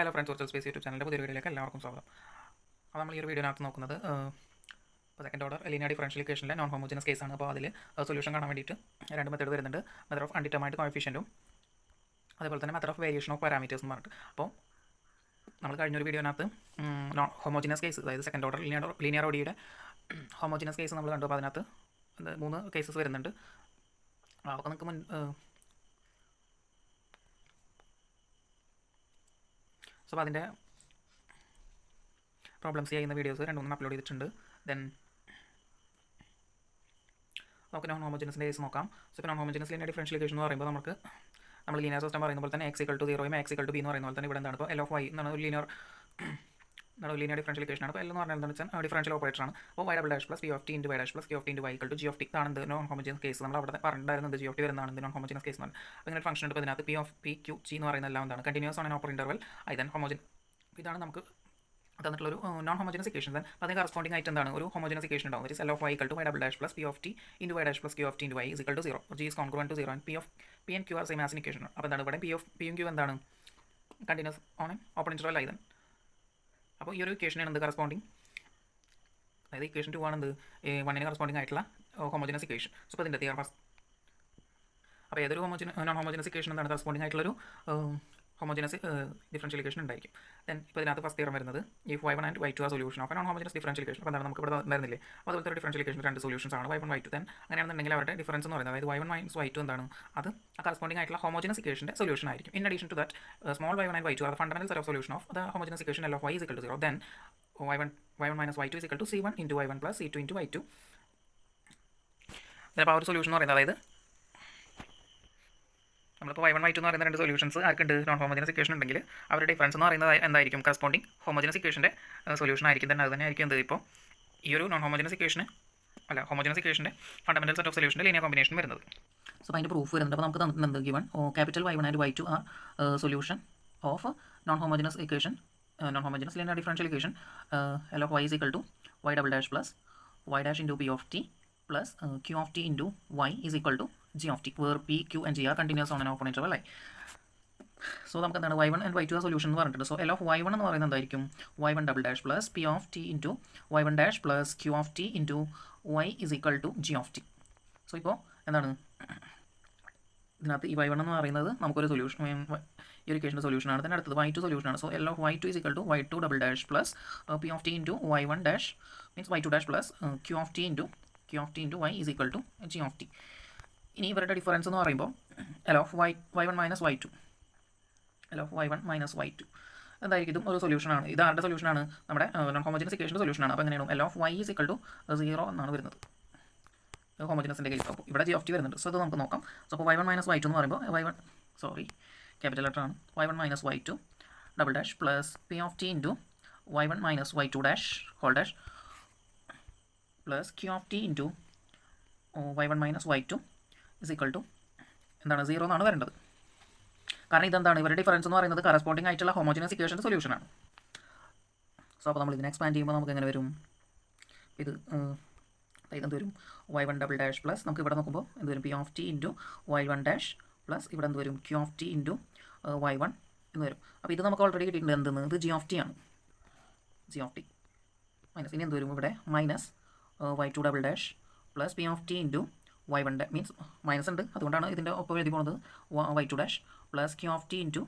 Hello friends, virtual space YouTube ചാനലിൻ്റെ പുതിയ വീഡിയോയിലേക്ക് എല്ലാവർക്കും സ്വാഗതം. അപ്പോൾ നമ്മൾ ഈ ഒരു വീഡിയോനകത്ത് നോക്കുന്നത് ഇപ്പോൾ സെക്കൻഡ് ഓർഡർ ലീനിയർ ഡിഫറൻഷ്യൽ ഇക്വേഷനിലെ നോൺ ഹോമോജനസ് കേസാണ്. അപ്പോൾ അതിൽ സൊല്യൂഷൻ കാണാൻ വേണ്ടിയിട്ട് രണ്ട് മെത്തേഡ് വരുന്നുണ്ട്. മെത്തേഡ് ഓഫ് അൺഡിറ്റർമൈൻഡ് കോഎഫിഷ്യൻറ്റും അതേപോലെ തന്നെ method of variation of parameters എന്ന് പറഞ്ഞിട്ട്. അപ്പോൾ നമ്മൾ കഴിഞ്ഞൊരു വീഡിയോനകത്ത് നോൺ ഹോമോജനസ് കേസ്, അതായത് സെക്കൻഡ് ഓർഡർ ലീനിയർ ഓഡിയുടെ ഹോമോജനസ് കേസ് നമ്മൾ കണ്ടു. അപ്പോൾ അതിനകത്ത് 3 കേസസ് വരുന്നുണ്ട്. അപ്പോൾ നമുക്ക് അപ്പോൾ അതിൻ്റെ പ്രോബ്ലംസ് ചെയ്യുന്ന വീഡിയോസ് 2-3 അപ്ലോഡ് ചെയ്തിട്ടുണ്ട്. ദെൻ നമുക്ക് നോൺ ഹോമോജനസിൻ്റെ കേസ് നോക്കാം. സോ ഇപ്പോൾ non homogeneous linear differential equation എന്ന് പറയുമ്പോൾ നമ്മൾ ലീനിയർ സിസ്റ്റം പറയുന്ന പോലെ തന്നെ x = 0 x = b എന്ന് പറയുന്ന പോലെ തന്നെ ഇവിടെ എന്താണ് ഇപ്പോൾ L(y) എന്നാണ് ഒരു ലീനിയർ ഡിഫറൻഷ്യൽ ഇക്വേഷൻ ആണ്. അപ്പോൾ L എന്ന് പറഞ്ഞാൽ എന്താണെന്ന് വെച്ചാൽ ഡിഫറൻഷ്യൽ ഓപ്പറേറ്റർ ആണ്. അപ്പോൾ y' + p of t × y' + q of t × y = g of t ആണ് നോൺ ഹോമോജനസ് കേസ്. നമ്മൾ അവിടെ പറഞ്ഞിട്ടുണ്ടായിരുന്നത് g of t വരുന്നതാണ് നോൺ ഹോമോജനസ് കേസ് എന്ന് പറഞ്ഞാൽ. അപ്പോൾ ഇങ്ങനെ ഒരു ഫംഗ്ഷൻ ഉണ്ട്. അപ്പോൾ ഇതിനകത്ത് p of p q g എന്ന് പറയുന്ന എല്ലാം എന്താണ് continuous on an open interval then homogeneous. ഇതാണ് നമുക്ക് തന്നിട്ടുള്ളൊരു നോൺ ഹോമോജനസ് ഇക്വേഷൻ. ദെൻ അതിന് കറസ്പോണ്ടിങ് ആയിട്ട് എന്താണ് ഒരു ഹോമോജനസ് ഇക്വേഷൻ ഉണ്ടാവും. L of y = y' + p of t × y' + q of t × y = 0. g is congruent to 0 and p and q are same as in equation. അപ്പോൾ എന്താണ് ഇവിടെ p യും q എന്താണ് continuous on an open interval ആയി. അപ്പോൾ ഈ ഒരു ഇക്വേഷനാണ് എന്ത് കറസ്പോണ്ടിങ്, അതായത് ഇക്വേഷൻ 2 ആണ് എന്ത് 1 കറസ്പോണ്ടിങ് ആയിട്ടുള്ള ഹോമോജനസ് ഇക്വേഷൻ. സോ അപ്പോൾ ഇതിൻ്റെ ഫസ്റ്റ് അപ്പോൾ ഏതൊരു നോൺ ഹോമോജനസ് ഇക്വേഷൻ എന്താണ് കറസ്പോണ്ടിങ് ആയിട്ടുള്ളൊരു ഹോമോജനസ് ഡിഫറൻഷ്യൽ ഇക്വേഷൻ ഉണ്ടായിരിക്കും. ദെൻ ഇപ്പോൾ ഇതിനകത്ത് ഫസ്റ്റ് തിയറം വരുന്നത് if y1 and y2 are solution of a non homogeneous differential equation. അപ്പോൾ എന്താണ് നമുക്ക് ഇവിടെ വരുന്നില്ലേ, അതുപോലത്തെ ഒരു ഡിഫറൻഷ്യൽ ഇക്വേഷൻ 2 സൊല്യൂഷൻസ് ആണ് y1 y2. ദെൻ അങ്ങനെയാണെന്നുണ്ടെങ്കിൽ അവരുടെ ഡിഫറൻസ് എന്ന് പറയുന്നത് അതായത് y1 - y2 എന്താണ് അത് കറസ്പോണ്ടിങ് ആയിട്ടുള്ള ഹോമോജനസ് ഇക്വേഷൻ്റെ സൊല്യൂഷൻ ആയിരിക്കും. In addition to that small y1 and y2 are the fundamental set of solution of the homogeneous equation L of y = 0. Then y1 - y2 = c1 × y1 + c2 × y2. അപ്പോൾ ആ ഒരു solution എന്ന് പറയുന്നത് അതായത് നമ്മളിപ്പോൾ y1 y2 എന്ന് പറയുന്ന 2 solutions ആർക്കുണ്ട് non homogeneous equation ഉണ്ടെങ്കിൽ അവരുടെ ഡിഫറൻസ് എന്ന് പറയുന്നത് എന്തായിരിക്കും കറസ്പോണ്ടിങ് ഹോമോജനസ് ഇക്വേഷൻ്റെ സൊല്യൂഷൻ ആയിരിക്കും. തന്നെ അത് തന്നെ ആയിരിക്കും എന്ത് ഇപ്പോൾ ഈ ഒരു നോൺ ഹോമോജനസ് ഹോമോജനസ് ഇക്വേഷൻ്റെ ഫണ്ടമെന്റൽ സെറ്റ് ഓഫ് സൊല്യൂഷൻ്റെ ലീനിയർ കോമ്പിനേഷൻ വരുന്നത്. സോ അതിൻ്റെ പ്രൂഫ് വരുന്നുണ്ട്. അപ്പോൾ നമുക്ക് തന്നിട്ടുണ്ട് given capital y1 and y2 are solution of non homogeneous equation non homogeneous linear differential equation L of y = y' + y' × p of t plus q of t × y = g of t, where p, q and g are continuous on an open interval i. So നമുക്ക് എന്താണ് y1 and y2 solution എന്ന് പറഞ്ഞിട്ടുണ്ട്. So L of y1 എന്ന് പറയുന്നത് എന്തായിരിക്കും y1' + p of t × y1' + q of t × y = g of t. So ഇപ്പോൾ എന്താണ് ഇതിനകത്ത് ഈ y1 എന്ന് പറയുന്നത് നമുക്കൊരു സൊല്യൂഷൻ ഈ ഒരു ഇക്വേഷൻ്റെ സൊല്യൂഷനാണ്. തന്നെ അടുത്തത് y2 സൊല്യൂഷനാണ്. So L of y2 = y2' + p of t × y1' means y2' + q of t × y = g of t. ഇനി ഇവരുടെ ഡിഫറൻസ് എന്ന് പറയുമ്പോൾ L of y1 - y2 എന്തായിരിക്കും ഇതും ഒരു സൊല്യൂഷനാണ്. ഇത് ആരുടെ സൊല്യൂഷനാണ് നമ്മുടെ നോൺ ഹോമോജനസ് ഇക്വേഷൻ്റെ സൊല്യൂഷനാണ്. അപ്പോൾ എങ്ങനെയാണ് L of y = 0 എന്നാണ് വരുന്നത് ഹോമോജനസിൻ്റെ കേസ്. അപ്പോൾ ഇവിടെ g of t വരുന്നുണ്ട്. സോ ഇത് നമുക്ക് നോക്കാം. സോ അപ്പോൾ y1 - y2 എന്ന് പറയുമ്പോൾ ക്യാപിറ്റൽ ലെറ്റർ ആണ് y1 - y2 + p of t × y1 - y2' whole dash plus q of t × y1 - y2 = എന്താണ് 0 എന്നാണ് വരേണ്ടത്. കാരണം ഇതെന്താണ് ഇവരുടെ ഡിഫറൻസ് എന്ന് പറയുന്നത് കറസ്പോണ്ടിങ് ആയിട്ടുള്ള ഹോമോജനസ് ഇക്വേഷൻ്റെ സൊല്യൂഷനാണ്. സോ അപ്പോൾ നമ്മൾ ഇതിനെ എക്സ്പാൻഡ് ചെയ്യുമ്പോൾ നമുക്ക് എങ്ങനെ വരും, ഇതെന്ത് വരും y1' പ്ലസ് നമുക്ക് ഇവിടെ നോക്കുമ്പോൾ എന്ത് വരും p of t × y1' plus ഇവിടെ എന്ത് വരും q of t × y1 എന്ന് വരും. അപ്പോൾ ഇത് നമുക്ക് ഓൾറെഡി കിട്ടിയിട്ടുണ്ട്. എന്തെന്ന് ഇത് g of t ആണ്. g of t മൈനസ് ഇനി എന്ത് വരും ഇവിടെ minus y2' plus p of t × y1' means minus ഉണ്ട്, അതുകൊണ്ടാണ് ഇതിൻ്റെ ഒപ്പം എഴുതി പോകുന്നത് y2' plus q of t ×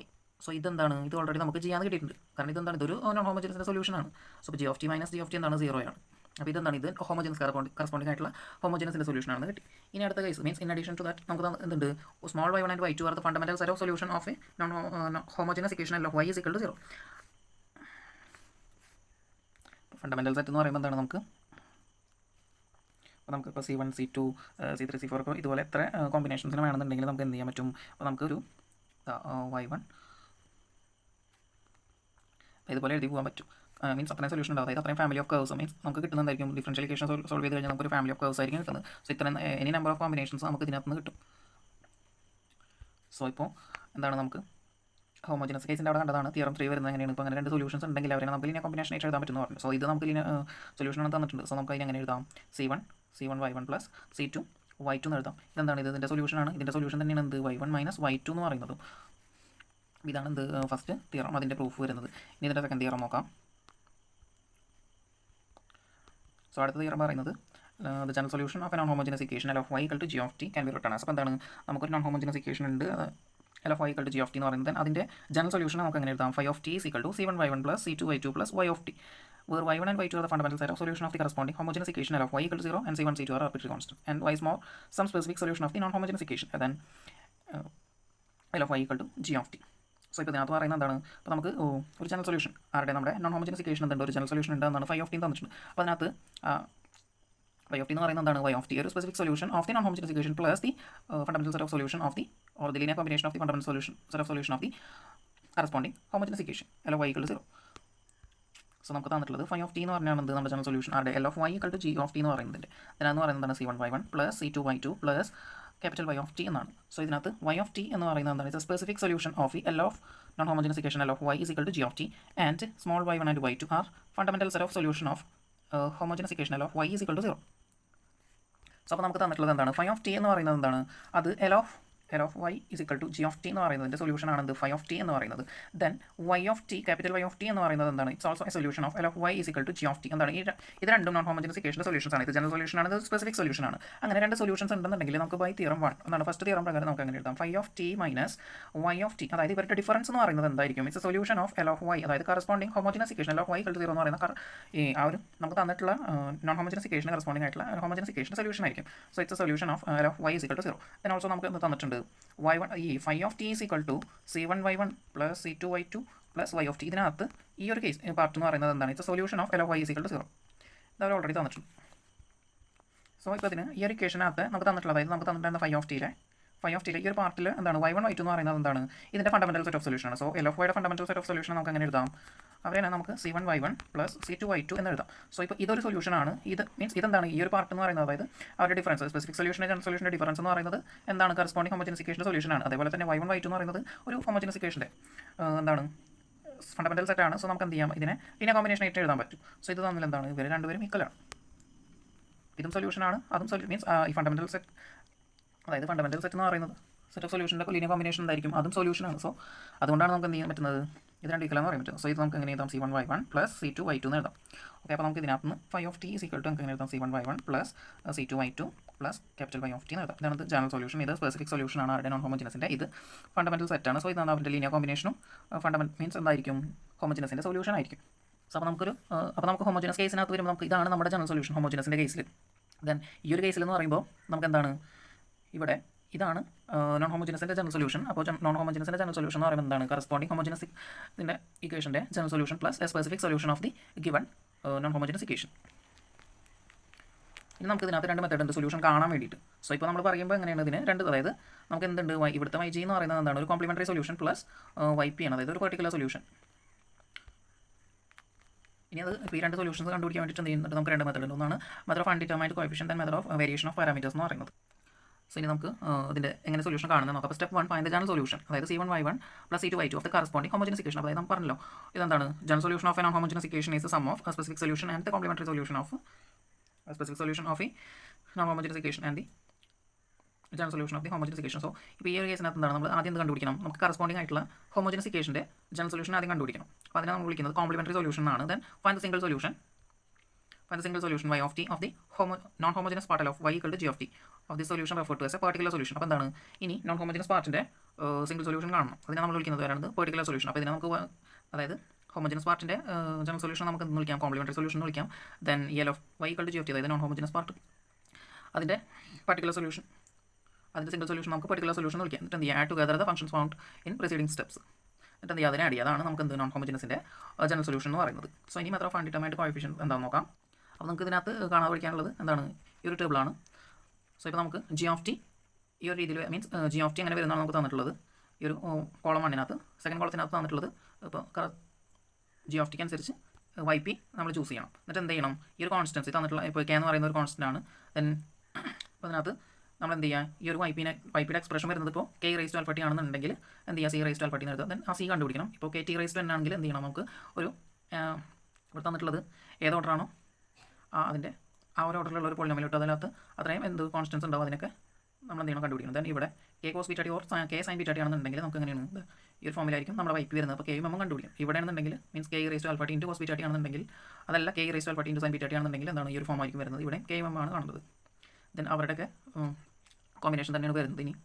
y. So ഇതെന്താണ് ഇത് ഓൾറെഡി നമുക്ക് ചെയ്യാൻ കിട്ടിയിട്ടുണ്ട്. കാരണം ഇതെന്താണ് ഇതൊരു നോൺ ഹോമോജനസിൻ്റെ സൊല്യൂഷനാണ്. So g of t - g of t എന്താണ് 0 ആണ്. അപ്പോൾ ഇതെന്താണ് ഇത് ഹോമോജനസ് കറസ്പോണ്ടിങ് ആയിട്ടുള്ള ഹോമോജനസിൻ്റെ സൊല്യൂഷനാണെന്ന് കിട്ടി. ഇനി അടുത്ത case means in addition to that നമുക്ക് എന്തുണ്ട് small y1 and y2 are the fundamental set of solution of a non homogeneous equation L of y = 0. Fundamental set എന്ന് പറയുമ്പോൾ എന്താണ് നമുക്കിപ്പോൾ C1 C2 C3 C4 ഒക്കെ ഇതുപോലെ എത്ര കോമ്പിനേഷൻസിന് വേണമെന്നുണ്ടെങ്കിൽ നമുക്ക് എന്ത് ചെയ്യാൻ പറ്റും. അപ്പോൾ നമുക്കൊരു y1 ഇതുപോലെ എഴുതി പോകാൻ പറ്റും. മീൻസ് അത്രയും സൊല്യൂഷൻ ഉണ്ടാവും. അതായത് അത്രയും ഫാമിലി ഓഫ് കർവ്സ് മീൻസ് നമുക്ക് കിട്ടുന്നതായിരിക്കും ഡിഫറൻഷ്യൽ ഇക്വേഷൻ സോൾവ് ചെയ്ത് കഴിഞ്ഞാൽ നമുക്കൊരു ഫാമിലി ഓഫ് കർവ്സ് ആയിരിക്കും കിട്ടുന്നത്. സോ ഇത്രയും എനി നമ്പർ ഓഫ് കോമ്പിനേഷൻസ് നമുക്ക് ഇതിനകത്ത് നിന്ന് കിട്ടും. സോ ഇപ്പോൾ എന്താണ് നമുക്ക് ഹോമോജനസ് കേസിൻ്റെ അവിടെ കണ്ടതാണ് തിയറം 3 വരുന്നത് എങ്ങനെയാണ്. ഇപ്പോൾ അങ്ങനെ 2 സൊല്യൂഷൻസ് ഉണ്ടെങ്കിൽ അവരെ നമുക്ക് ലീനിയർ കോമ്പിനേഷൻ ആയിട്ട് എഴുതാൻ പറ്റുമെന്ന് പറഞ്ഞു. സോ ഇത് നമുക്ക് സൊല്യൂഷൻ തന്നിട്ടുണ്ട്. സോ നമുക്ക് അതിന് എങ്ങനെ എഴുതാം c1 y1 + c2 y2 എന്ന് എഴുതാം. ഇതെന്താണ് ഇതിൻ്റെ സൊല്യൂഷനാണ്. ഇതിൻ്റെ സൊല്യൂഷൻ തന്നെയാണ് എന്ത് y1 - y2 എന്ന് പറയുന്നത്. ഇതാണ് എന്ത് ഫസ്റ്റ് തിയറം, അതിൻ്റെ പ്രൂഫ് വരുന്നത്. ഇനി ഇതിൻ്റെ സെക്കൻഡ് തിയറം നോക്കാം. സോ അടുത്ത തിയറം പറയുന്നത് the general solution of a non homogeneous equation L of Y equal to g of t can be written as. അപ്പോൾ എന്താണ്, നമുക്കൊരു നോൺ ഹോമോജനസ് ഇക്വേഷൻ ഉണ്ട്, L of Y equal to g of t എന്ന് പറയുന്നത്. അതിൻ്റെ general solution നമുക്ക് എങ്ങനെ എഴുതാം? Phi of T is equal to c1y1 plus c2y2 plus y of t, where y1 and y2 are the fundamental set of solution of the corresponding homogeneous equation L of y equal to 0 and c1 c2 are arbitrary constant, and y is more some specific solution of the non-homogeneous equation, then L of y equal to g of t. So ഇപ്പോൾ ഇതിനകത്ത് പറയുന്നത് എന്താണ്, അപ്പോൾ നമുക്ക് ഒരു general solution ആരുടെ നമ്മുടെ non homogeneous equation എന്തുണ്ട്, ഒരു ജനറൽ സൊല്യൂഷൻ ഉണ്ടെന്നാണ് ഫൈ ഓഫ് ടി തന്നിട്ടുണ്ട്. അപ്പോൾ അതിനകത്ത് y of t എന്ന് പറയുന്നത് എന്താണ്, y of t ഒരു specific solution of the non homogeneous equation plus the fundamental set of solution of the or the linear combination of the fundamental set of solution of the corresponding homogeneous equation L of y equal to 0. So നമുക്ക് തന്നിട്ടുള്ളത് phi of t എന്ന് പറഞ്ഞാൽ എന്ത്, നമ്മുടെ general solution ആരുടെ L of Y equal to g of t എന്ന് പറയുന്നതിൻ്റെ ഇതിനകത്ത് പറയുന്നതാണ് c1y1 plus c2y2 plus capital y of t എന്നാണ്. സോ ഇതിനകത്ത് y of t എന്ന് പറയുന്നത് എന്താണ്, it's A specific solution of the L of non homogeneous equation L of y is equal to g of t and small y1 and y2 are fundamental set of solution of homogeneous equation L of y is equal to 0. So അപ്പോൾ നമുക്ക് തന്നിട്ടുള്ളത് എന്താണ്, phi of t എന്ന് പറയുന്നത് എന്താണ്, അത് L of y is equal to g of t എന്ന് പറയുന്നതിൻ്റെ സൊല്യൂഷൻ ആണെന്ത്, ഫൈ ഓഫ് ടി എന്ന് പറയുന്നത്. Then y of t, capital y of t എന്ന് പറയുന്നത് എന്താണ്, it's also a solution of L of y is equal to g of t. എന്താണ്, ഇത് രണ്ടും നോൺ ഹോമോജനസ് ഇക്വേഷൻ്റെ സൊല്യൂഷൻസ് ആണ്. ഇത് ജനറൽ സൊല്യൂഷൻ ആണ്, ഇത് സ്പെസിഫിക് സൊല്യൂഷൻ ആണ്. അങ്ങനെ രണ്ട് സൊല്യൂഷൻസ് ഉണ്ടെന്നുണ്ടെങ്കിൽ നമുക്ക് ബൈ തിയറം 1 എന്താണ്, ഫസ്റ്റ് തിയറം പ്രകാരം നമുക്ക് അങ്ങനെ എഴുതാം, phi of T minus Y of T, അതായത് ഇവരുടെ ഡിഫറൻസ് എന്ന് പറയുന്നത് എന്തായിരിക്കും, it's a solution of L of Y, അതായത് corresponding homogeneous equation L of Y equal to 0 എന്ന് പറയുന്ന ഈ ആ ഒരു നമുക്ക് തന്നിട്ടുള്ള നോൺ ഹോമോജനസ് ഇക്വേഷൻ കറസ്പോണ്ടിങ് ആയിട്ടുള്ള ഹോമോജനസ് ഇക്വേഷൻ്റെ സൊല്യൂഷൻ ആയിരിക്കും. So it's a solution of L of Y is equal to 0. Then also നമുക്ക് എന്ത് തന്നിട്ടുണ്ട്, y1 ഈ phi of T is equal to c1y1 plus c2y2 plus y of T. ഇതിനകത്ത് ഈ ഒരു കേസ് പാർട്ട് എന്ന് പറയുന്നത് എന്താണ്, it's solution of L of Y is equal to 0. ഇതവർ ഓൾറെഡി തന്നിട്ടുണ്ട്. സോ ഇപ്പോൾ ഇതിന് ഈ ഒരു ഇക്വേഷനകത്ത് നമുക്ക് തന്നിട്ടുള്ളത്, അതായത് നമുക്ക് തന്നിട്ടുള്ള ഫൈ ഓഫ് ടിയിലെ ഈ ഒരു പാർട്ടിൽ എന്താണ് y1 y2 എന്ന് പറയുന്നത് എന്താണ്, ഇതിൻ്റെ ഫണ്ടമെന്റൽ സെറ്റ് ഓഫ് സൊല്യൂഷൻ ആണ്. സോ എൽ ഓഫ് വൈയുടെ ഫണ്ടമെന്റൽ സെറ്റ് ഓഫ് സൊല്യൂഷൻ നമുക്ക് എങ്ങനെ എഴുതാം, അവരെയാണ് നമുക്ക് c1y1 പ്ലസ് c2y2 എന്ന് എഴുതാം. സോ ഇപ്പോൾ ഇതൊരു സൊല്യൂഷൻ ആണ്. ഇത് മീൻസ് ഇതെന്താണ്, ഈ ഒരു പാർട്ട് എന്ന് പറയുന്നത്, അതായത് അവരുടെ ഡിഫറൻസ് സ്പെസിഫിക് സൊല്യൂഷൻ്റെ ജനറൽ സൊല്യൂഷൻ്റെ ഡിഫറൻസ് എന്ന് പറയുന്നത് എന്താണ്, കറസ്പോണ്ടിങ് ഹോമോജനസ് ഇക്വേഷൻ്റെ സൊല്യൂഷൻ ആണ്. അതേപോലെ തന്നെ y1 y2 എന്ന് പറയുന്നത് ഒരു ഹോമോജനസ് ഇക്വേഷൻ്റെ എന്താണ് ഫണ്ടമെന്റൽ സെറ്റ് ആണ്. സോ നമുക്ക് എന്ത് ചെയ്യാം, ഇതിനെ ലീനിയർ കോമ്പിനേഷൻ ആയിട്ട് എഴുതാൻ പറ്റും. സോ ഇത് തമ്മിൽ എന്താണ്, ഇവർ രണ്ടുപേരും ഈക്വൽ ആണ്. ഇതും സൊല്യൂഷൻ ആണ്, അതും മീൻസ് ഈ ഫണ്ടമെന്റൽ സെറ്റ്, അതായത് ഫണ്ടമെന്റൽ സെറ്റ് എന്ന് പറയുന്നത് സെറ്റ് ഓഫ് സൊല്യൂഷൻ്റെ ലീനിയർ കോമ്പിനേഷൻ എന്തായിരിക്കും, അതും സൊല്യൂഷൻ ആണ്. സോ അതുകൊണ്ടാണ് നമുക്ക് എന്ത് ചെയ്യാൻ പറ്റുന്നത്, ഇത് രണ്ട് ഈക്വൽ എന്ന് പറയാൻ പറ്റും. സോ ഇത് നമുക്ക് എങ്ങനെ എഴുതാം, c1y1 പ്ലസ് c2y2 എന്ന് എഴുതാം. ഓക്കെ, അപ്പോൾ നമുക്ക് ഇതിനകത്ത് നിന്ന് phi of T is equal to നമുക്ക് എങ്ങനെ എഴുതാം, c1y1 plus c2y2 plus capital y of t എന്ന് എഴുതാം. ഇതാണ് ജനറൽ സൊല്യൂഷൻ. ഇത് സ്പെസിഫിക് സൊല്യൂഷൻ ആണ് അവരുടെ നോൺ ഹോമോജനസിൻ്റെ. ഇത് ഫണ്ടമെന്റൽ സെറ്റ് ആണ്. സോ ഇതാണ് അവരുടെ ലീനിയർ കോമ്പിനേഷനും ഫണ്ടമെന്റൽ മീൻസ് എന്തായിരിക്കും, ഹോമോജനസിൻ്റെ സൊല്യൂഷൻ ആയിരിക്കും. സോ അപ്പോൾ നമുക്ക് ഹോമോജനസ് കേസിനകത്ത് വരുമ്പോൾ നമുക്ക് ഇതാണ് നമ്മുടെ ജനറൽ സൊല്യൂഷൻ ഹോമോജനസിൻ്റെ കേസിൽ. ദെൻ ഈ ഒരു കേസിൽ എന്ന് പറയുമ്പോൾ നമുക്ക് എന്താണ്, ഇവിടെ ഇതാണ് നോൺ ഹോമോജനസിൻ്റെ ജനറൽ സൊല്യൂഷൻ. അപ്പോൾ നോൺ ഹോമോജനസിൻ്റെ ജനറൽ സൊല്യൂഷൻ എന്ന് പറയുന്നത് എന്താണ്, കറസ്പോണ്ടിങ് ഹോമോജനസിൻ്റെ ഇക്വേഷൻ്റെ general solution plus a specific solution of the given non homogeneous equation. ഇനി നമുക്ക് ഇതിനകത്ത് രണ്ട് മെത്തേഡ് ഉണ്ട് സൊല്യൂഷൻ കാണാൻ വേണ്ടിയിട്ട്. സോ ഇപ്പോൾ നമ്മൾ പറയുമ്പോൾ എങ്ങനെയാണ് ഇതിന് രണ്ട്, അതായത് നമുക്ക് എന്തുണ്ട്, ഇവിടുത്തെ y g എന്ന് പറയുന്നത് എന്താണ്, ഒരു കോംപ്ലിമെൻ്ററി സൊല്യൂഷൻ പ്ലസ് yp ആണ്, അതായത് ഒരു പെർട്ടിക്കുലർ സൊല്യൂഷൻ. ഇനി അത് ഇപ്പോൾ ഈ രണ്ട് സൊല്യൂഷൻസ് കണ്ടുപിടിക്കാൻ വേണ്ടിയിട്ട് എന്ത് ചെയ്യുന്നുണ്ട്, നമുക്ക് രണ്ട് മെത്തേഡ് ഉണ്ട്. ഒന്നാണ് method of undetermined coefficient and method of variation of parameters എന്ന് പറയുന്നത്. സോ ഇനി നമുക്ക് ഇതിൻ്റെ എങ്ങനെ സൊല്യൂഷൻ കാണുന്നത് നോക്കാം. അപ്പോൾ step 1 find the general solution, അതായത് c1y1 plus c2y2 of the corresponding homogeneous equation. അതായത് നമുക്ക് പറഞ്ഞല്ലോ ഇതെന്താണ്, general solution of a non homogeneous equation is sum of specific solution and the complementary solution of specific solution of a non homogeneous equation and the general solution of the homogeneous equation. So ഇപ്പോൾ ഈ ഒരു കേസിനകത്ത് എന്താണ്, നമ്മൾ ആദ്യം എന്ത് കണ്ടുപിടിക്കണം, നമുക്ക് corresponding ആയിട്ടുള്ള ഹോമോജനസ് ഇക്വേഷൻ്റെ ജനറൽ സൊല്യൂഷൻ ആദ്യം കണ്ടുപിടിക്കണം. അപ്പോൾ അതിനെ നമ്മൾ വിളിക്കുന്നത് കോംപ്ലിമെൻ്ററി സൊല്യൂഷൻ ആണ്. Then find the single solution y of t of the non-homogeneous part of y equal to g of t of this solution referred to as a particular solution. അപ്പോൾ എന്താണ്, ഇനി നോൺ ഹോമോജനസ് പാർട്ടിൻ്റെ സിംഗിൾ സൊല്യൂഷൻ കാണണം. അതിനെ നമ്മൾ വിളിക്കുന്നത് വരാണ് particular solution. അപ്പോൾ ഇതിനെ നമുക്ക് അതായത് ഹോമോജനസ് പാർട്ടിൻ്റെ ജനറൽ സൊല്യൂഷൻ നമുക്ക് എന്ന് വിളിക്കാം, കോംപ്ലിമെൻ്ററി സൊല്യൂഷൻ എന്ന് വിളിക്കാം. Then L of y equal to g of t, അതായത് നോൺ ഹോമോജനസ് പാർട്ട് അതിൻ്റെ പർട്ടിക്കുലർ സൊല്യൂഷൻ, അതിൻ്റെ സിംഗിൾ സൊല്യൂഷൻ നമുക്ക് പർട്ടിക്കുലർ സൊല്യൂഷൻ എന്ന് വിളിക്കാം. എന്നിട്ട് എന്ത് ചെയ്യുക, add together the functions found in preceding steps. എന്നിട്ട് എന്ത് ചെയ്യുക, അതിനെ ആഡ് ചെയ്യുക. അതാണ് നമുക്ക് എന്ത് നോൺ ഹോമോജനസിൻ്റെ ജനറൽ സൊല്യൂഷൻ എന്ന് പറയുന്നത്. സോ ഇനി മെത്തേഡ് ഓഫ് അൺഡിറ്റർമൈൻഡ് കോഎഫിഷ്യന്റ് എന്താണെന്ന് നോക്കാം. അപ്പോൾ നമുക്ക് ഇതിനകത്ത് കാണാൻ പഠിക്കാനുള്ളത് എന്താണ്, ഈ ഒരു ടേബിളാണ്. സോ ഇപ്പോൾ നമുക്ക് ജി ഓഫ് ടി ഈ ഒരു രീതിയിൽ മീൻസ് ജി ഓഫ് ടി അങ്ങനെ വരുന്നതാണ് നമുക്ക് തന്നിട്ടുള്ളത്. ഈ ഒരു കോളം 1 സെക്കൻഡ് കോളത്തിനകത്ത് തന്നിട്ടുള്ളത്. ഇപ്പോൾ ജി ഓഫ് ടിക്ക് അനുസരിച്ച് വൈ പി നമ്മൾ ചൂസ് ചെയ്യണം. എന്നിട്ട് എന്ത് ചെയ്യണം, ഈ ഒരു കോൺസ്റ്റൻസി തന്നിട്ടുള്ള ഇപ്പോൾ കെ എന്ന് പറയുന്ന ഒരു കോൺസ്റ്റൻ്റ് ആണ്. ദെൻ അപ്പോൾ അതിനകത്ത് നമ്മൾ എന്ത് ചെയ്യുക, ഈ ഒരു വൈപ്പിയുടെ എക്സ്പ്രഷൻ വരുന്നത് ഇപ്പോൾ k raise to alpha t ആണെന്നുണ്ടെങ്കിൽ എന്ത് ചെയ്യുക, c raise to alpha t എന്ന് എഴുതുക. ദെൻ ആ സി കണ്ടുപിടിക്കണം. ഇപ്പോൾ k t raise to n ആണെങ്കിൽ എന്ത് ചെയ്യണം, നമുക്ക് ഒരു ഇവിടെ തന്നിട്ടുള്ളത് ഏത് ഓർഡറാണോ അതിൻ്റെ ആ ഒരു ഓർഡറിലുള്ള ഒരു പോളിനോമിയൽ ഇട്ട് അതിനകത്ത് അത്രയും എന്ത് കോൺസ്റ്റൻസ് ഉണ്ടാവും അതിനൊക്കെ നമ്മൾ എന്ത് ചെയ്യണം കണ്ടുപിടിക്കണം. ദെൻ ഇവിടെ k cos beta t or k sine beta t ആണെന്നുണ്ടെങ്കിൽ നമുക്ക് എങ്ങനെയാണ് ഈ ഒരു ഫോമിലായിരിക്കും നമ്മുടെ വൈപ്പ് വരുന്നത്. അപ്പോൾ കെ നമ്മൾ കണ്ടുപിടിക്കും. ഇവിടെ ആണെന്നുണ്ടെങ്കിൽ means k raise to alpha t into cos beta t ആണെന്നുണ്ടെങ്കിൽ അതല്ല k raise to alpha t into sine beta t ആണെന്നുണ്ടെങ്കിൽ എന്താണ് ഈ ഒരു ഫോം ആയിരിക്കും വരുന്നത്. ഇവിടെ കെ ആണ് കാണുന്നത്. ദെൻ അവരുടെയൊക്കെ കോമ്പിനേഷൻ തന്നെയാണ് വരുന്നത്. ഇനി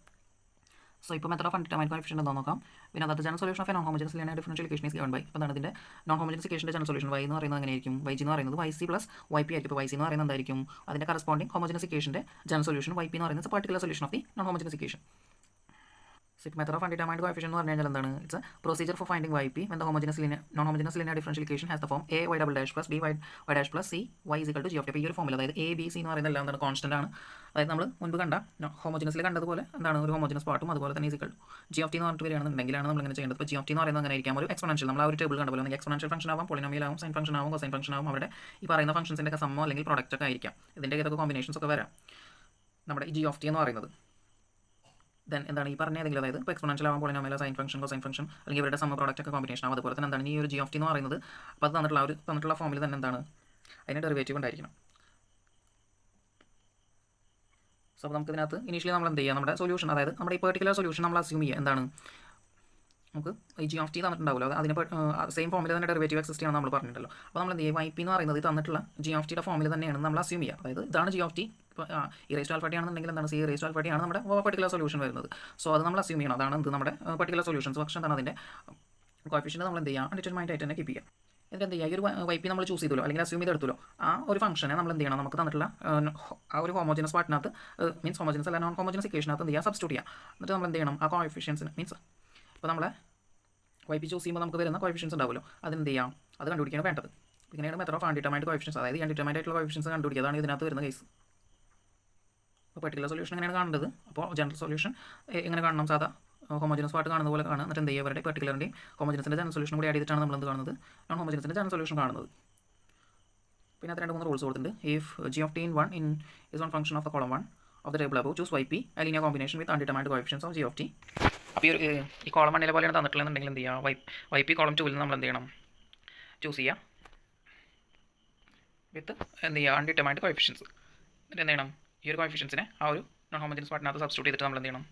സോ ഇപ്പോൾ മെത്തഡ് ഓഫ് അൺഡിറ്റർമൈൻഡ് കോഎഫിഷ്യന്റ് എന്താണെന്ന് നോക്കാം. പിന്നെ അതായത് general solution of a non homogeneous linear differential equation is given by. അപ്പോൾ എന്താണ് ഇതിൻ്റെ നോൺ ഹോമോജനസ് ഇക്വേഷൻ്റെ ജനറൽ സൊല്യൂഷൻ y എന്ന് പറയുന്നത് എങ്ങനെയായിരിക്കും, y g എന്ന് പറയുന്നത് yc പ്ലസ് yp ആയിരിക്കും. ഇപ്പോൾ yc എന്ന് പറയുന്നത് എന്തായിരിക്കും, അതിൻ്റെ കറസ്പോണ്ടിങ് ഹോമോജനസ് ഇക്വേഷൻ്റെ ജനറൽ സൊല്യൂഷൻ yp എന്ന് പറയുന്നത് particular solution of the non homogeneous equation. So method of undetermined coefficient എന്ന് പറഞ്ഞു കഴിഞ്ഞാൽ എന്താണ്, it's a procedure for finding yp when the non homogeneous linear differential equation has the form a y double dash plus b y dash plus c y is equal to g of t. അപ്പോൾ ഈ ഒരു ഫോമിൽ അതായത് a b c എന്ന് പറയുന്നത് എല്ലാം എന്താണ് constant ആണ്. അതായത് നമ്മൾ മുൻപ് കണ്ട ഹോമോജനസിൽ കണ്ടതുപോലെ എന്താണ് ഒരു ഹോമോജനസ് പാർട്ടും അതുപോലെ തന്നെ ഈസിക്കൽ g of t എന്ന് പറഞ്ഞിട്ട് വരികയാണെന്നുണ്ടെങ്കിലാണ് നമ്മൾ ഇങ്ങനെ ചെയ്യേണ്ടത്. ഇപ്പോൾ g of t എന്ന് പറയുന്നത് അങ്ങനെ ആയിരിക്കാം ഒരു എക്സ്പോണൻഷ്യൽ. നമ്മൾ ആ ഒരു ടേബിൾ കണ്ട പോലെ എക്സ്പോണൻഷ്യൽ ഫംഗ്ഷൻ ആവും, പോളിനോമിയൽ ആവും, സൈൻ ഫംഗ്ഷൻ ആവും, കോസൈൻ ഫംഗ്ഷൻ ആവും. അവിടെ ഈ പറയുന്ന ഫംഗ്ഷൻസിൻ്റെ ഒക്കെ സമ്മോ അല്ലെങ്കിൽ പ്രൊഡക്റ്റ് ഒക്കെ ആയിരിക്കാം. ഇതിൻ്റെ ഏതൊക്കെ കോമ്പിനേഷൻസ് ഒക്കെ വരാം നമ്മുടെ ഈ g of t എന്ന് പറയുന്നത്. ദെൻ എന്താണ് ഈ പറഞ്ഞ ഏതെങ്കിലും, അതായത് ഇപ്പോൾ എക്സ്പോണൻഷ്യൽ ആവാൻ polynomial, sine function, cosine function അല്ലെങ്കിൽ ഇവരുടെ സമ്മ പ്രോഡക്റ്റ് ഒക്കെ കോമ്പിനേഷൻ ആവും. അതുപോലെ തന്നെ എന്താണ് ഈ ഒരു g of t എന്ന് പറയുന്നത് അപ്പോൾ അത് തന്നിട്ടുള്ള ഫോമിൽ തന്നെ എന്താണ് അതിന് ഡെറിവേറ്റീവ് ഉണ്ടായിരിക്കണം. സോ അപ്പോൾ നമുക്ക് ഇതിനകത്ത് ഇനീഷ്യലി നമ്മൾ എന്ത് ചെയ്യുക, നമ്മുടെ സൊല്യൂഷൻ അതായത് നമ്മുടെ ഈ പെർട്ടിക്കുലർ സൊല്യൂഷൻ നമ്മൾ അസ്യൂം ചെയ്യുക എന്താണ്, നമുക്ക് ഈ g of t തന്നിട്ടുണ്ടാവുമല്ലോ, അതിന് സെയിം ഫോമിൽ തന്നെ ഡെറിവേറ്റീവ് എക്സിസ്റ്റ് ചെയ്യണം നമ്മൾ പറഞ്ഞിട്ടുണ്ടല്ലോ. അപ്പോൾ നമ്മൾ എന്ത് ചെയ്യും, yp എന്ന് പറയുന്നത് തന്നിട്ടുള്ള g of tയുടെ ഫോമിൽ തന്നെയാണ് നമ്മൾ അസ്യൂം ചെയ്യുക. അതായത് ഇതാണ് g of t. ഇപ്പോൾ ഈ റേസ് ടു ആൽഫ ടി ആണെന്നുണ്ടെങ്കിൽ എന്താണ് c raise to alpha t ആണ് നമ്മുടെ പെർട്ടിക്കുലർ സൊല്യൂഷൻ വരുന്നത്. സോ അത് നമ്മൾ അസ്യൂം ചെയ്യണം, അതാണ് എന്ത് നമ്മുടെ പെർട്ടിക്കുലർ സൊല്യൂഷൻസ്. പക്ഷേ എന്താണ് അതിൻ്റെ കോഎഫിഷ്യന്റ് നമ്മൾ എന്ത് ചെയ്യുക, അൺഡിറ്റർമൈൻഡ് ആയിട്ട് തന്നെ കീപ്പ് ചെയ്യുക. എന്നിട്ട് എന്ത് ചെയ്യുക, ഈ ഒരു yp നമ്മൾ ചൂസ് ചെയ്തല്ലോ അല്ലെങ്കിൽ അസ്യൂം ചെയ്തെടുത്തല്ലോ, ആ ഒരു ഫംഗ്ഷനെ നമ്മൾ എന്ത് ചെയ്യണം, നമുക്ക് തന്നിട്ടുള്ള ആ ഒരു ഹോമോജനസ് പാർട്ടിനകത്ത് മീൻസ് ഹോമോജനസ് അല്ല നോൺ ഹോമോജനസ് ഇക്വേഷനകത്ത് എന്ത് ചെയ്യുക, സബ്സ്റ്റിറ്റ്യൂട്ട് ചെയ്യുക. എന്നിട്ട് നമ്മൾ എന്ത് ചെയ്യണം, ആ കോഎഫിഷ്യൻസിന് മീൻസ് ഇപ്പോൾ നമ്മളെ yp ചൂസ് ചെയ്യുമ്പോൾ നമുക്ക് വരുന്ന കോഎഫിഷ്യൻസ് ഉണ്ടാവുമല്ലോ, അതെന്ത് ചെയ്യാം, അത് കണ്ടുപിടിക്കുകയാണ് വേണ്ടത്. ഇങ്ങനെയാണ് മെത്തഡ് ഓഫ് അൺഡിറ്റർമൈൻഡ് കോഎഫിഷ്യൻസ്, അതായത് അൺഡിറ്റർമൈൻഡ് ആയിട്ടുള്ള കോഎഫിഷ്യൻസ് കണ്ടുപിടിക്കുക, അതാണ് ഇതിനകത്ത് വരുന്ന കേസ്. അപ്പോൾ പെർട്ടിക്കുലർ സൊല്യൂഷൻ എങ്ങനെയാണ് കാണേണ്ടത്, അപ്പോൾ ജനറൽ സൊല്യൂഷൻ എങ്ങനെ കാണണം, സാധാ ഹോമോജനസ് പാർട്ട് കാണുന്ന പോലെ കാണുക. എന്നിട്ട് എന്ത് ചെയ്യുക, അവരുടെ പെർട്ടിക്കുലറിൻ്റെയും ഹോമോജനസിൻ്റെ ജനറൽ സൊല്യൂഷൻ കൂടി ആഡ് ചെയ്തിട്ടാണ് നമ്മൾ എന്ത് കാണുന്നത്, നോൺ ഹോമോജനസിൻ്റെ ജനറൽ സൊല്യൂഷൻ കാണുന്നത്. പിന്നെ അത് 2-3 റൂൾസ് കൊടുത്തിട്ടുണ്ട്. If g of t in 1 is one function of the column 1 of the table above, choose yp a linear combination with undetermined coefficients of g of t. അപ്പോൾ ഈ column 1 പോലെയാണ് തന്നിട്ടുള്ളതെന്നുണ്ടെങ്കിൽ എന്ത് ചെയ്യുക, yp column 2 നമ്മൾ എന്ത് ചെയ്യണം, choose ചെയ്യുക വിത്ത് എന്ത് ചെയ്യുക, അൺഡിറ്റർമൈൻഡ് കോഎഫിഷ്യൻസ്. എന്നിട്ട് എന്ത് ചെയ്യണം, ഈ ഒരു കോഎഫിഷ്യൻസിനെ ആ ഒരു നോൺ ഹോമോജനസ് പാർട്ടിനകത്ത് സബ്സ്റ്റിറ്റ്യൂട്ട് ചെയ്തിട്ട് നമ്മൾ എന്ത് ചെയ്യണം,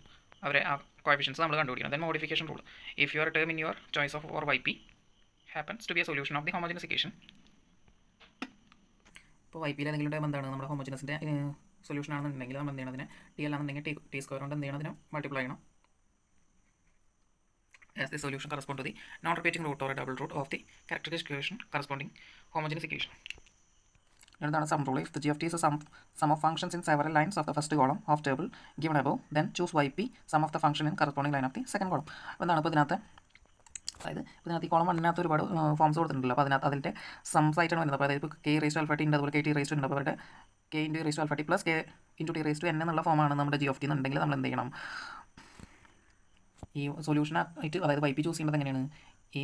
അവരെ ആ കോഎഫിഷ്യൻസ് നമ്മൾ കണ്ടുപിടിക്കണം. Then modification rule, if your term in your choice of or yp happens to be a solution of the homogeneous equation. ഇപ്പോൾ ypയിൽ ഏതെങ്കിലും ടേം എന്താണ് നമ്മുടെ ഹോമോജനസിൻ്റെ സൊല്യൂഷൻ ആണെന്നുണ്ടെങ്കിൽ നമ്മൾ എന്ത് ചെയ്യണം, അതിനെ ടി എൽ ആണെന്നുണ്ടെങ്കിൽ ടി സ്ക്വയർ കൊണ്ട് എന്ത് ചെയ്യണം, അതിനെ മൾട്ടിപ്ലൈ ചെയ്യണം. As the solution correspond to the non-repeating root or a double root of the characteristic equation corresponding homogeneous equation. എന്താണ് some rule, if the g of t is a sum of functions in several lines of the first column of table given above, then choose yp sum of the function in corresponding line of the second column. അപ്പോൾ എന്താണ് ഇപ്പോൾ ഇതിനകത്ത്, അതായത് ഇതിനകത്ത് ഈ column 1 ഒരുപാട് forms കൊടുത്തിട്ടുണ്ടല്ലോ. അപ്പോൾ അതിനകത്ത് സംസ് ആയിട്ടാണ് വരുന്നത്. അപ്പോൾ അതായത് ഇപ്പോൾ k raise to alpha t ഉണ്ട്, അതുപോലെ k t റേസ് ടു ഉണ്ട്. അപ്പോൾ അവരുടെ k into raise to alpha t plus k into t raise to n എന്നുള്ള ഫോമാണ് നമ്മുടെ g of t എന്നുണ്ടെങ്കിൽ നമ്മൾ എന്ത് ചെയ്യണം, ഈ സൊല്യൂഷനായിട്ട് അതായത് yp ചൂസ് ചെയ്യുന്നത് എങ്ങനെയാണ്, ഈ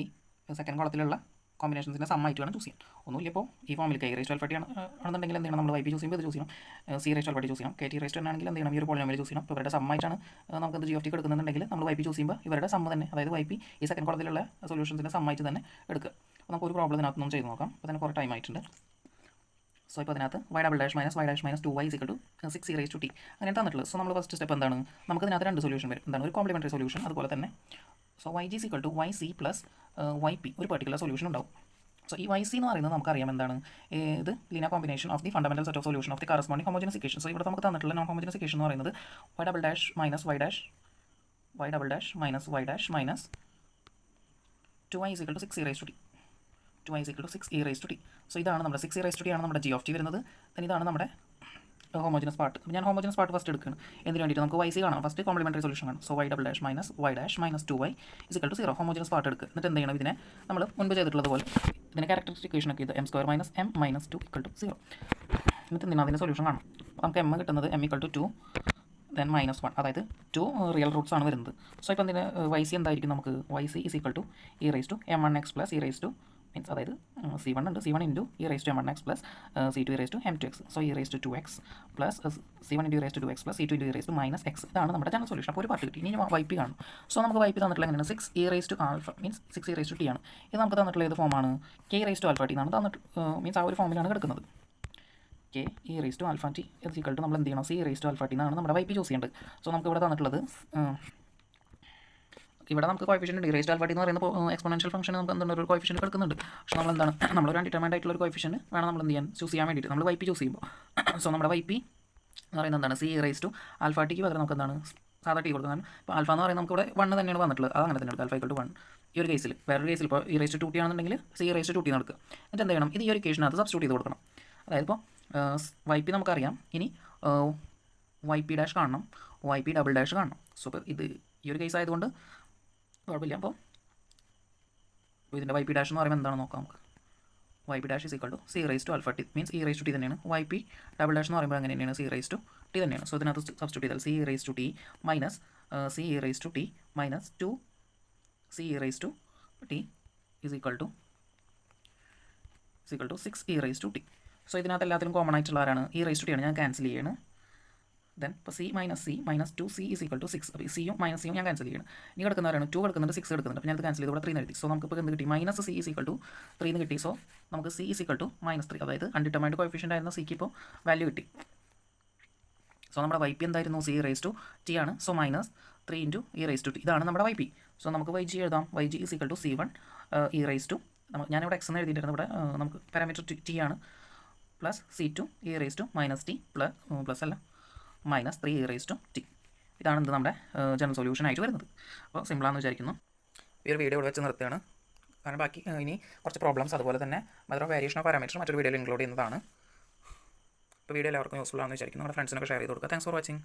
സെക്കൻഡ് കോളത്തിലുള്ള കോമ്പിനേഷൻസിൻ്റെ സമ്മായിട്ട് വേണം ചൂസ് ചെയ്യാൻ. ഒന്നുമില്ല, ഇപ്പോൾ ഈ ഫോമിൽ k raise to alpha t ആണെന്നുണ്ടെങ്കിൽ എന്ത് ചെയ്യണം, നമ്മൾ yp ചൂസ് ചെയ്യുമ്പോൾ ഇത് ചൂസ് ചെയ്യണം, c raise to alpha t choose ചെയ്യണം, k t raise to n ആണെങ്കിൽ എന്ത് ചെയ്യണം, ഈ ഒരു പോളിനോമിയൽ ചൂസ് ചെയ്യണം. ഇപ്പോൾ ഇവരുടെ സമ്മായിട്ടാണ് നമുക്ക് g of t എടുക്കുന്നുണ്ടെങ്കിൽ നമ്മൾ yp ചൂസ് ചെയ്യുമ്പോൾ ഇവരുടെ സമ്മ തന്നെ, അതായത് yp ഈ സെക്കൻഡ് കോളത്തിലുള്ള സൊല്യൂഷൻസിൻ്റെ സമ്മായിട്ട് തന്നെ എടുക്കുക. അപ്പോൾ നമുക്ക് ഒരു പ്രോബ്ലം ഇതിനകത്ത് നമ്മൾ ചെയ്ത് നോക്കാം. അപ്പോൾ തന്നെ കുറേ ടൈം ആയിട്ടുണ്ട്. സോ ഇപ്പോൾ അതിനകത്ത് y double dash minus y dash minus 2y = 6e raise to t അങ്ങനെ തന്നിട്ടുള്ളത്. സോ നമ്മൾ ഫസ്റ്റ് സ്റ്റെപ്പ് എന്താണ്, നമുക്ക് ഇതിനകത്ത് 2 സൊല്യൂഷൻ വരും. എന്താണ് ഒരു കോംപ്ലിമെൻ്ററി സൊല്യൂഷൻ, അതുപോലെ തന്നെ so yg = yc plus yp ഒരു പെർട്ടിക്കുലർ സൊല്യൂഷൻ ഉണ്ടാവും. സോ ഈ yc എന്ന് പറയുന്നത് നമുക്കറിയാം എന്താണ്, ഇത് linear combination of the fundamental set of solution of the corresponding homogeneous equation. So ഇവിടെ നമുക്ക് തന്നിട്ടുള്ള നോൺ ഹോമോജനസ് ഇക്വേഷൻ എന്ന് പറയുന്നത് y double dash minus y dash minus 2y = 6e raise to t 2y = 6e raise to t. So ഇതാണ് നമ്മുടെ 6e raise to t ആണ് നമ്മുടെ g of t വരുന്നത്. then ഇതാണ് നമ്മുടെ ഹോമോജനസ് പാർട്ട്. ഞാൻ ഹോമോജനസ് പാർട്ട് ഫസ്റ്റ് എടുക്കുകയാണ്. എന്തിനു വേണ്ടിയിട്ട് നമുക്ക് yc കാണാം, ഫസ്റ്റ് കോംപ്ലിമെൻ്ററി സൊല്യൂഷൻ കാണാം. So y double dash minus y dash minus 2y = 0 homogeneous part എടുക്കുക. എന്നിട്ട് എന്ത് ചെയ്യണം, ഇതിനെ നമ്മൾ മുൻപ് ചെയ്തിട്ടുള്ളത് പോലെ ഇതിനെ ക്യാരക്ടറിസ്റ്റിക് ഇക്വേഷൻ ഒക്കെ ഇത് m² മൈനസ് m മൈനസ് 2 = 0. എന്നിട്ട് എന്തിനാണ് അതിൻ്റെ സൊല്യൂഷൻ കാണാം. നമുക്ക് m കിട്ടുന്നത് m = 2 then -1, അതായത് 2 റിയൽ റൂട്ട്സ് ആണ് വരുന്നത്. സോ ഇപ്പോൾ എന്തിന് yc എന്തായിരിക്കും, നമുക്ക് yc = e raise to m1x plus e raise to means അതായത് c1 ഉണ്ട്, c1 into e raise to m1x plus c2 e raise to m2x. So e raise to 2x plus c1 into e raise to 2x plus c2 into e raise to -x. ഇതാണ് നമ്മുടെ general solution. അപ്പോൾ ഒരു part കിട്ടി. ഇനി yp കാണും. So നമുക്ക് yp തന്നിട്ടുള്ള എങ്ങനെയാണ്, 6e raise to alpha means 6e raise to t ആണ്. ഇത് നമുക്ക് തന്നിട്ടുള്ള ഏത് ഫോമാണ്, k raise to alpha t എന്നാണ് തന്നിട്ട് മീൻസ് ആ ഒരു ഫോമിലാണ് കിടക്കുന്നത്. k k e raise to alpha t is equal to നമ്മൾ എന്ത് ചെയ്യണം c raise to alpha t എന്നാണ് നമ്മുടെ വൈ പി ചൂസ് ചെയ്യേണ്ടത്. സോ നമുക്ക് ഇവിടെ തന്നിട്ടുള്ളത് ഇവിടെ നമുക്ക് കോഫിഷ്യൻ്റ് ഉണ്ട്. റേസ് ടു ആൽഫ ടി എന്ന് പറയുന്ന എക്സ്പോണൻഷ്യൽ ഫംഗ്ഷൻ നമുക്ക് എന്താണ് ഒരു കോഫിഷ്യൻ്റ് എടുക്കുന്നുണ്ട്. പക്ഷേ നമ്മൾ എന്താണ് നമ്മളൊരു അൺഡിറ്റർമൈൻഡ് ആയിട്ടുള്ള ഒരു കോഫിഷ്യൻ്റ് വേണം നമ്മൾ എന്ത് ചെയ്യാൻ ചൂസ് ചെയ്യാൻ വേണ്ടിയിട്ട് നമ്മൾ വൈ പി ചൂസ് ചെയ്യുമ്പോൾ. സോ നമ്മുടെ വൈ പി എന്ന് പറയുന്നത് എന്താണ് സി റേസ് ടു ആൽഫ ടിക്ക് പകരം നമുക്ക് എന്താണ് സാധാ ടി കൊടുക്കുന്നത്. ഇപ്പോൾ ആൽഫ എന്ന് പറയുന്നത് നമുക്ക് ഇവിടെ 1 തന്നെയാണ് വന്നിട്ടുള്ളത്. അത് അങ്ങനെ തന്നെ എടുക്കുക. ആൽഫ ഈക്വൽ ടു 1 ഈ ഒരു കേസിൽ. വേറൊരു കേസിൽ ഇപ്പോൾ ഈ റേസ് ടു 2t ആണെന്നുണ്ടെങ്കിൽ സി റേസ് ടു 2t നടക്കുക. എന്നിട്ട് എന്ത് ചെയ്യണം ഇത് ഈ ഒരു ഇക്വേഷനകത്ത് സബ്സ്റ്റിറ്റ്യൂട്ട് ചെയ്ത് കൊടുക്കണം. അതായത് ഇപ്പോൾ വൈ പി നമുക്കറിയാം. ഇനി വൈ പി ഡാഷ് കാണണം, വൈ പി ഡബിൾ ഡാഷ് കാണണം. സോ ഇപ്പോൾ ഇത് ഈ ഒരു കേസ് ആയതുകൊണ്ട് കുഴപ്പമില്ല. അപ്പോൾ ഇതിൻ്റെ വൈ പി ഡാഷ് എന്ന് പറയുമ്പോൾ എന്താണെന്ന് നോക്കാം നമുക്ക്. Y p dash is equal to c raise to alpha t means e raise to t തന്നെയാണ്. വൈ പി ഡബിൾ ഡാഷ് എന്ന് പറയുമ്പോൾ അങ്ങനെ തന്നെയാണ് സി റേസ് ടു ടി തന്നെയാണ്. സോ ഇതിനകത്ത് സബ്സ്റ്റിറ്റ്യൂട്ട് ചെയ്താൽ c raise to t minus c raise to t minus 2 c raise to t is equal to 6 e raise to t. So ഇതിനകത്ത് എല്ലാത്തിലും common ആയിട്ടുള്ള ആരാണ് ഇ റേസ് ടു ടി ആണ്. ഞാൻ cancel ചെയ്യാണ്. ദെൻ ഇപ്പോൾ c minus 2c is equal to 6. അപ്പോൾ സിയും മൈനസ് സിയും ഞാൻ ക്യാൻസൽ ചെയ്യണം. ഇനി കിടക്കുന്നവരാണ് 2 കിടക്കുന്നുണ്ട് 6 എടുക്കുന്നുണ്ട്. അപ്പോൾ ഞാൻ ക്യാൻസൽ ചെയ്ത് ഇവിടെ 3 എഴുതി. സോ നമുക്കിപ്പോൾ എന്ത് കിട്ടി minus c is equal to 3 എന്ന് കിട്ടി. സോ നമുക്ക് സി ഇസ് ഈക്വൽ ടു -3 അതായത് അൺഡിറ്റർമൈൻഡ് കോഫിഷ്യൻ്റ് ആയിരുന്ന സിക്ക് ഇപ്പോൾ വാല്യൂ കിട്ടി. സോ നമ്മുടെ വൈ പി എന്തായിരുന്നു സി റേസ് ടു ടി ആണ്. So -3 into e raise to t ഇതാണ് നമ്മുടെ വൈ പി. സോ നമുക്ക് വൈ ജി എഴുതാം. Y g is equal to C1 e raise to ഞാനിവിടെ എക്സ് എന്ന് എഴുതിയിട്ടുണ്ട്. ഇവിടെ നമുക്ക് പാരാമീറ്റർ ടി ആണ് plus C2 e raise to -t plus അല്ല -3 ഇ റേസ് ടു ടി. ഇതാണ് എന്ത് നമ്മുടെ ജനറൽ സൊല്യൂഷൻ ആയിട്ട് വരുന്നത്. അപ്പോൾ സിമ്പിളാണെന്ന് വിചാരിക്കുന്നു. ഈ ഒരു വീഡിയോ ഇവിടെ വെച്ച് നിർത്തുകയാണ്. കാരണം ബാക്കി ഇനി കുറച്ച് പ്രോബ്ലംസ് അതുപോലെ തന്നെ method of variation of parameter മറ്റൊരു വീഡിയോയിൽ ഇൻക്ലൂഡ് ചെയ്യുന്നതാണ്. അപ്പോൾ വീഡിയോ എല്ലാവർക്കും യൂസ്ഫുൾ ആണെന്ന് വിചാരിക്കുന്നു. നമ്മുടെ ഫ്രണ്ട്സിനൊക്കെ ഷെയർ ചെയ്ത് കൊടുക്കുക. Thanks for watching.